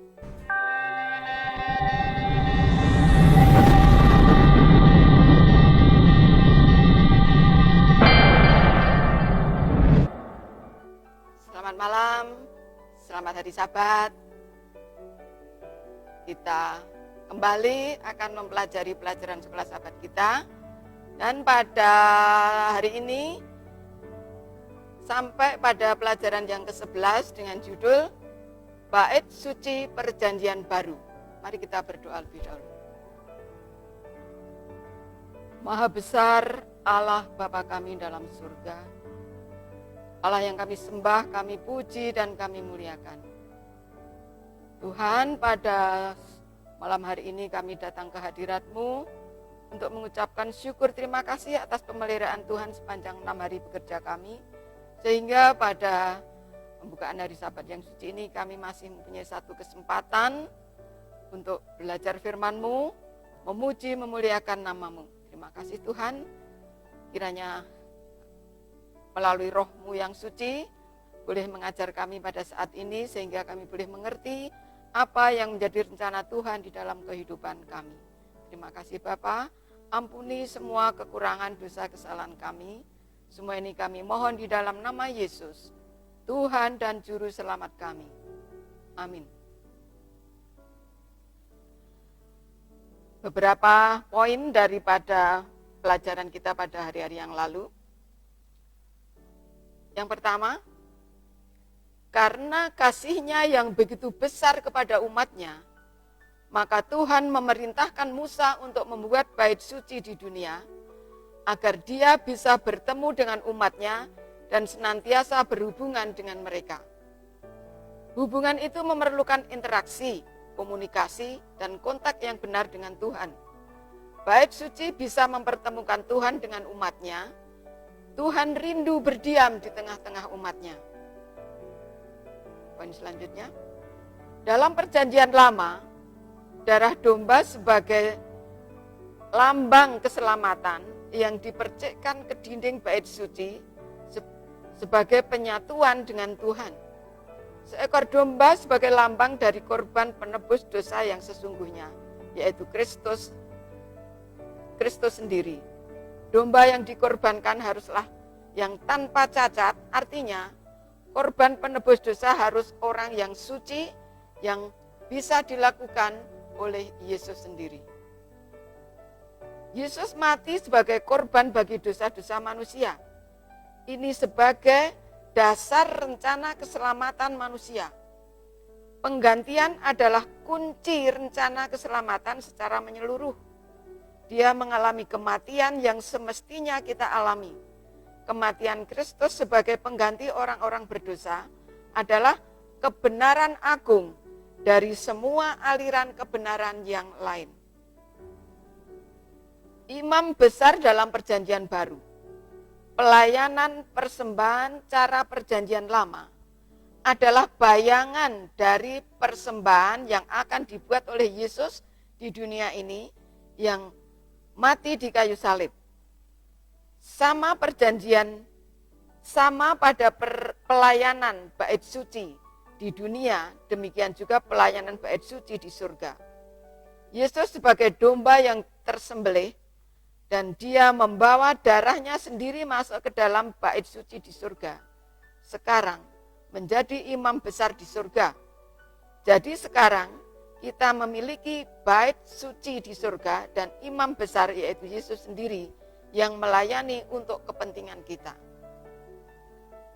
Selamat malam, selamat hari Sabat. Kita kembali akan mempelajari pelajaran sekolah Sabat kita. Dan pada hari ini sampai pada pelajaran yang ke-11 dengan judul Bait Suci Perjanjian Baru. Mari kita berdoa lebih dahulu. Maha besar Allah Bapa kami dalam surga, Allah yang kami sembah, kami puji, dan kami muliakan. Tuhan, pada malam hari ini kami datang ke hadirat-Mu untuk mengucapkan syukur terima kasih atas pemeliharaan Tuhan sepanjang 6 hari bekerja kami. Sehingga pada pembukaan hari Sabat yang suci ini kami masih mempunyai satu kesempatan untuk belajar firman-Mu, memuji, memuliakan nama-Mu. Terima kasih Tuhan, kiranya melalui Roh-Mu yang suci, boleh mengajar kami pada saat ini, sehingga kami boleh mengerti apa yang menjadi rencana Tuhan di dalam kehidupan kami. Terima kasih Bapa, ampuni semua kekurangan dosa kesalahan kami. Semua ini kami mohon di dalam nama Yesus, Tuhan dan Juru Selamat kami. Amin. Beberapa poin daripada pelajaran kita pada hari-hari yang lalu. Yang pertama, karena kasih-Nya yang begitu besar kepada umat-Nya, maka Tuhan memerintahkan Musa untuk membuat bait suci di dunia, agar Dia bisa bertemu dengan umat-Nya dan senantiasa berhubungan dengan mereka. Hubungan itu memerlukan interaksi, komunikasi, dan kontak yang benar dengan Tuhan. Bait suci bisa mempertemukan Tuhan dengan umat-Nya. Tuhan rindu berdiam di tengah-tengah umat-Nya. Poin selanjutnya, dalam perjanjian lama, darah domba sebagai lambang keselamatan yang dipercikkan ke dinding bait suci sebagai penyatuan dengan Tuhan. Seekor domba sebagai lambang dari korban penebus dosa yang sesungguhnya, yaitu Kristus sendiri. Domba yang dikorbankan haruslah yang tanpa cacat, artinya korban penebus dosa harus orang yang suci, yang bisa dilakukan oleh Yesus sendiri. Yesus mati sebagai korban bagi dosa-dosa manusia. Ini sebagai dasar rencana keselamatan manusia. Penggantian adalah kunci rencana keselamatan secara menyeluruh. Dia mengalami kematian yang semestinya kita alami. Kematian Kristus sebagai pengganti orang-orang berdosa adalah kebenaran agung dari semua aliran kebenaran yang lain. Imam besar dalam perjanjian baru. Pelayanan persembahan cara perjanjian lama adalah bayangan dari persembahan yang akan dibuat oleh Yesus di dunia ini yang mati di kayu salib. Sama pada pelayanan bait suci di dunia, demikian juga pelayanan bait suci di surga. Yesus sebagai domba yang tersembelih, dan Dia membawa darahnya sendiri masuk ke dalam bait suci di surga. Sekarang menjadi imam besar di surga. Jadi sekarang kita memiliki bait suci di surga dan imam besar yaitu Yesus sendiri yang melayani untuk kepentingan kita.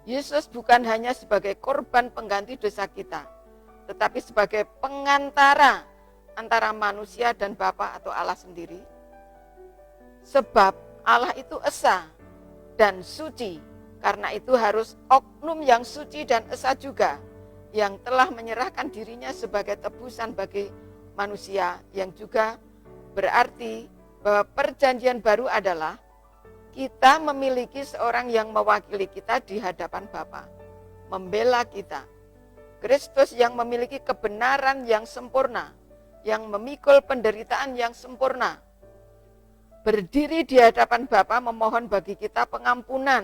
Yesus bukan hanya sebagai korban pengganti dosa kita, tetapi sebagai pengantara antara manusia dan Bapa atau Allah sendiri. Sebab Allah itu esa dan suci, karena itu harus oknum yang suci dan esa juga yang telah menyerahkan dirinya sebagai tebusan bagi manusia, yang juga berarti bahwa perjanjian baru adalah kita memiliki seorang yang mewakili kita di hadapan Bapa, membela kita. Kristus yang memiliki kebenaran yang sempurna, yang memikul penderitaan yang sempurna, berdiri di hadapan Bapa memohon bagi kita pengampunan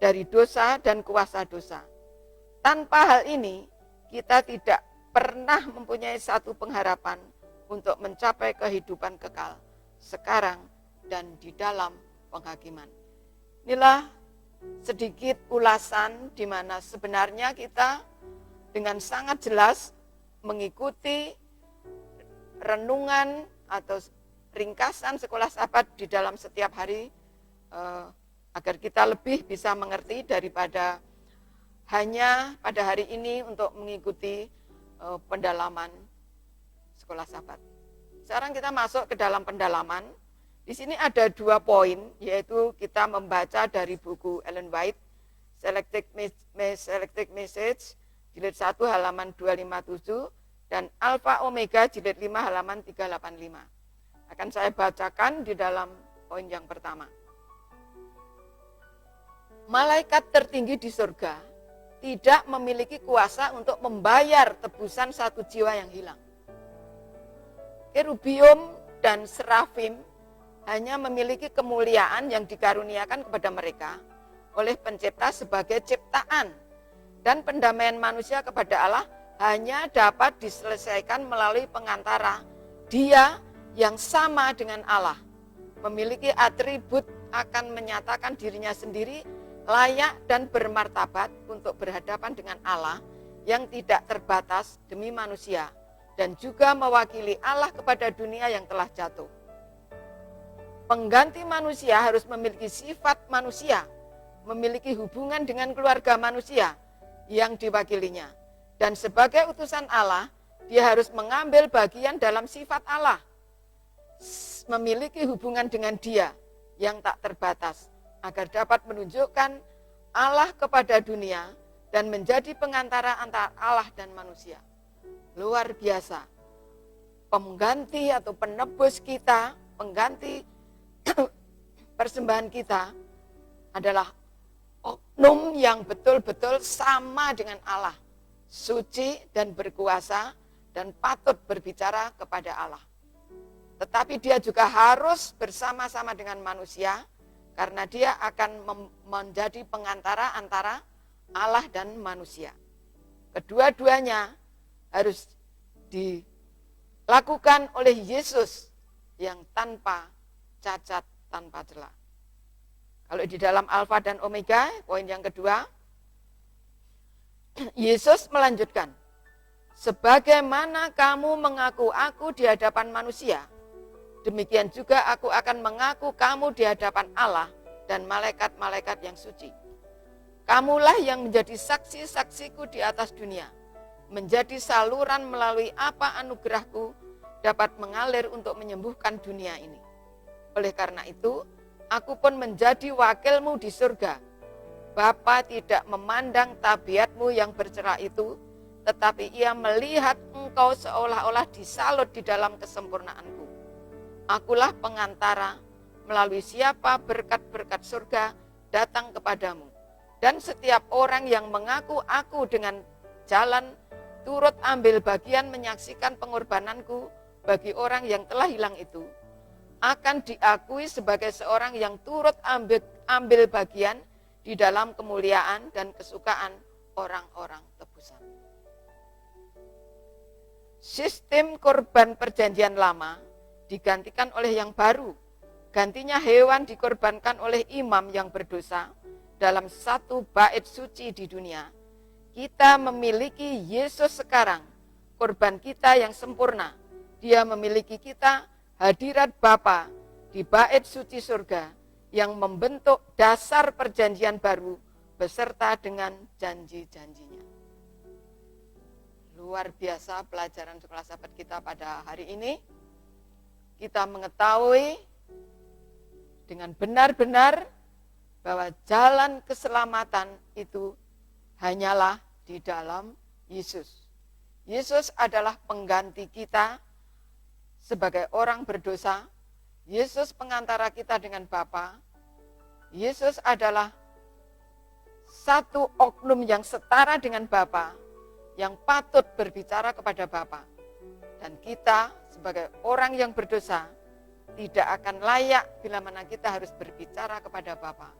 dari dosa dan kuasa dosa. Tanpa hal ini, kita tidak pernah mempunyai satu pengharapan untuk mencapai kehidupan kekal sekarang dan di dalam penghakiman. Inilah sedikit ulasan di mana sebenarnya kita dengan sangat jelas mengikuti renungan atau ringkasan sekolah sahabat di dalam setiap hari agar kita lebih bisa mengerti daripada hanya pada hari ini untuk mengikuti pendalaman sekolah sahabat. Sekarang kita masuk ke dalam pendalaman. Di sini ada 2 poin, yaitu kita membaca dari buku Ellen White, Selected Message, jilid 1 halaman 257, dan Alpha Omega jilid 5 halaman 385. Akan saya bacakan di dalam poin yang pertama. Malaikat tertinggi di surga tidak memiliki kuasa untuk membayar tebusan satu jiwa yang hilang. Kerubium dan serafim hanya memiliki kemuliaan yang dikaruniakan kepada mereka oleh pencipta sebagai ciptaan, dan pendamaian manusia kepada Allah hanya dapat diselesaikan melalui pengantara Dia yang sama dengan Allah, memiliki atribut akan menyatakan dirinya sendiri layak dan bermartabat untuk berhadapan dengan Allah yang tidak terbatas demi manusia, dan juga mewakili Allah kepada dunia yang telah jatuh. Pengganti manusia harus memiliki sifat manusia, memiliki hubungan dengan keluarga manusia yang diwakilinya. Dan sebagai utusan Allah, dia harus mengambil bagian dalam sifat Allah, memiliki hubungan dengan Dia yang tak terbatas, agar dapat menunjukkan Allah kepada dunia dan menjadi pengantara antara Allah dan manusia. Luar biasa. Pengganti atau penebus kita, pengganti persembahan kita adalah oknum yang betul-betul sama dengan Allah, suci dan berkuasa dan patut berbicara kepada Allah. Tetapi dia juga harus bersama-sama dengan manusia, karena dia akan menjadi pengantara antara Allah dan manusia. Kedua-duanya harus dilakukan oleh Yesus yang tanpa cacat, tanpa celah. Kalau di dalam Alfa dan Omega, poin yang kedua, Yesus melanjutkan, sebagaimana kamu mengaku aku di hadapan manusia, demikian juga aku akan mengaku kamu di hadapan Allah dan malaikat-malaikat yang suci. Kamulah yang menjadi saksi-saksiku di atas dunia, menjadi saluran melalui apa anugerahku dapat mengalir untuk menyembuhkan dunia ini. Oleh karena itu, aku pun menjadi wakilmu di surga. Bapa tidak memandang tabiatmu yang bercela itu, tetapi ia melihat engkau seolah-olah disalut di dalam kesempurnaanku. Akulah pengantara melalui siapa berkat-berkat surga datang kepadamu. Dan setiap orang yang mengaku aku dengan jalan turut ambil bagian menyaksikan pengorbananku bagi orang yang telah hilang itu, akan diakui sebagai seorang yang turut ambil bagian di dalam kemuliaan dan kesukaan orang-orang tebusan. Sistem korban perjanjian lama digantikan oleh yang baru. Gantinya hewan dikorbankan oleh imam yang berdosa dalam satu bait suci di dunia. Kita memiliki Yesus sekarang, korban kita yang sempurna. Dia memiliki kita hadirat Bapa di bait suci surga yang membentuk dasar perjanjian baru beserta dengan janji-janjinya. Luar biasa pelajaran sekolah sahabat kita pada hari ini. Kita mengetahui dengan benar-benar bahwa jalan keselamatan itu hanyalah di dalam Yesus. Yesus adalah pengganti kita sebagai orang berdosa. Yesus pengantara kita dengan Bapa. Yesus adalah satu oknum yang setara dengan Bapa, yang patut berbicara kepada Bapa. Dan kita sebagai orang yang berdosa tidak akan layak bila mana kita harus berbicara kepada Bapa.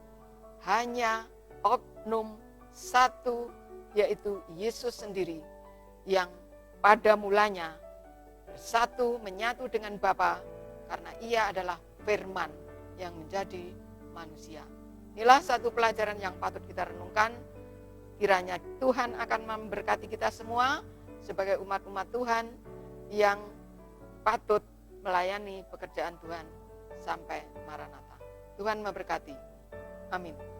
Hanya oknum satu, yaitu Yesus sendiri, yang pada mulanya bersatu menyatu dengan Bapa, karena Ia adalah firman yang menjadi manusia. Inilah satu pelajaran yang patut kita renungkan. Kiranya Tuhan akan memberkati kita semua sebagai umat-umat Tuhan yang patut melayani pekerjaan Tuhan sampai Maranatha. Tuhan memberkati. Amin.